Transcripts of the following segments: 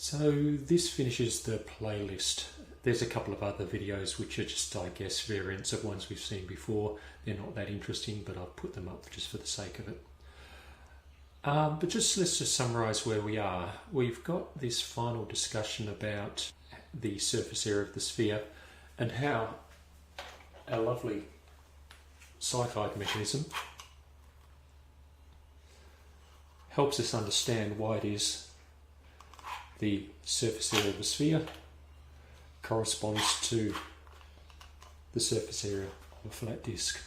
So this finishes the playlist. There's a couple of other videos which are just, I guess, variants of ones we've seen before. They're not that interesting, but I've put them up just for the sake of it. But let's just summarise where we are. We've got this final discussion about the surface area of the sphere and how our lovely Cyclide mechanism helps us understand why it is the surface area of the sphere corresponds to the surface area of a flat disk.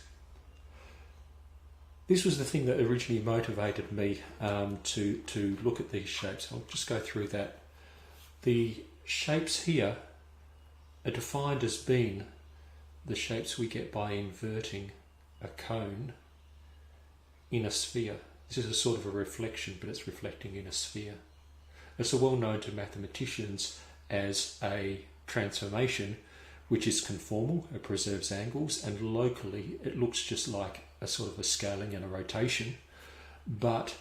This was the thing that originally motivated me to look at these shapes. I'll just go through that. The shapes here are defined as being the shapes we get by inverting a cone in a sphere. This is a sort of a reflection, but it's reflecting in a sphere. It's well known to mathematicians as a transformation which is conformal, it preserves angles, and locally it looks just like a sort of a scaling and a rotation, but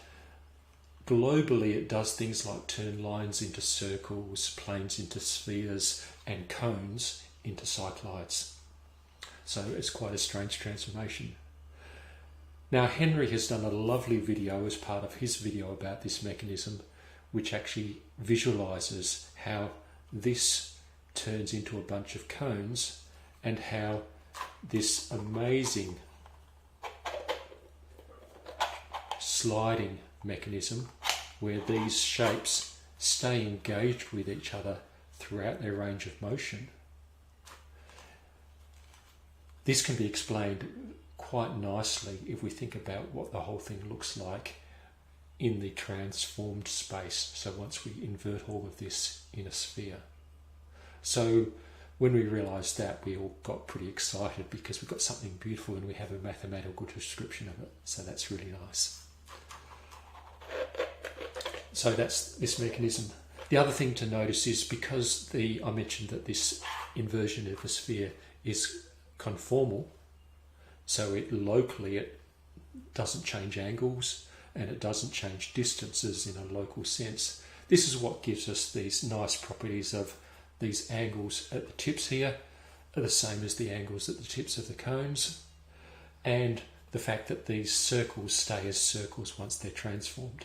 globally it does things like turn lines into circles, planes into spheres, and cones into cycloids. So it's quite a strange transformation. Now Henry has done a lovely video as part of his video about this mechanism, which actually visualizes how this turns into a bunch of cones and how this amazing sliding mechanism, where these shapes stay engaged with each other throughout their range of motion. This can be explained quite nicely if we think about what the whole thing looks like in the transformed space. So once we invert all of this in a sphere. So when we realised that, we all got pretty excited because we've got something beautiful and we have a mathematical description of it. So that's really nice. So that's this mechanism. The other thing to notice is because I mentioned that this inversion of a sphere is conformal, so locally it doesn't change angles and it doesn't change distances in a local sense. This is what gives us these nice properties of these angles at the tips here are the same as the angles at the tips of the cones, and the fact that these circles stay as circles once they're transformed.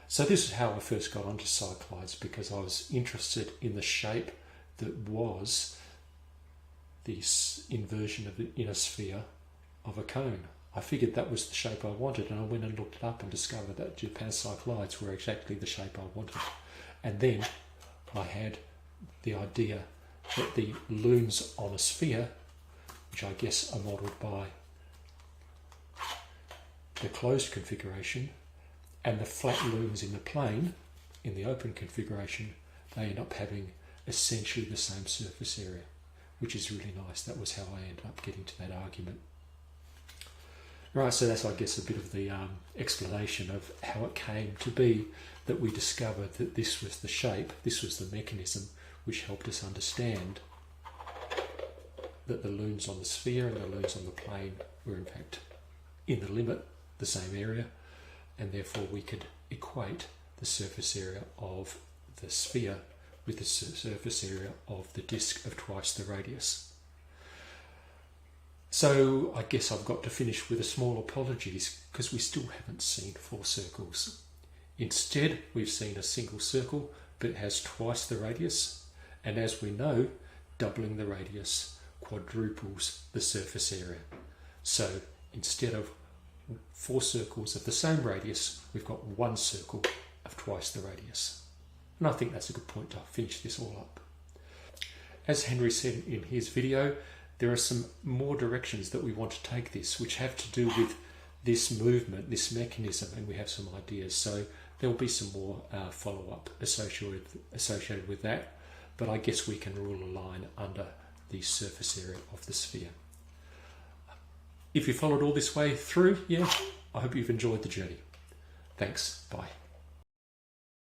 So this is how I first got onto cycloids, because I was interested in the shape that was this inversion of the inner sphere of a cone. I figured that was the shape I wanted, and I went and looked it up and discovered that Japan cycloids were exactly the shape I wanted. And then I had the idea that the looms on a sphere, which I guess are modelled by the closed configuration, and the flat looms in the plane, in the open configuration, they end up having essentially the same surface area, which is really nice. That was how I ended up getting to that argument. Right, so that's, I guess, a bit of the explanation of how it came to be that we discovered that this was the shape, this was the mechanism which helped us understand that the looms on the sphere and the looms on the plane were in fact in the limit the same area, and therefore we could equate the surface area of the sphere with the surface area of the disk of twice the radius. So I guess I've got to finish with a small apologies, because we still haven't seen 4 circles. Instead, we've seen a single circle, but it has twice the radius, and as we know, doubling the radius quadruples the surface area. So instead of 4 circles of the same radius, we've got 1 circle of twice the radius. And I think that's a good point to finish this all up. As Henry said in his video, there are some more directions that we want to take this, which have to do with this movement, this mechanism, and we have some ideas. So there will be some more follow-up associated with that, but I guess we can rule a line under the surface area of the sphere. If you followed all this way through, I hope you've enjoyed the journey. Thanks, bye.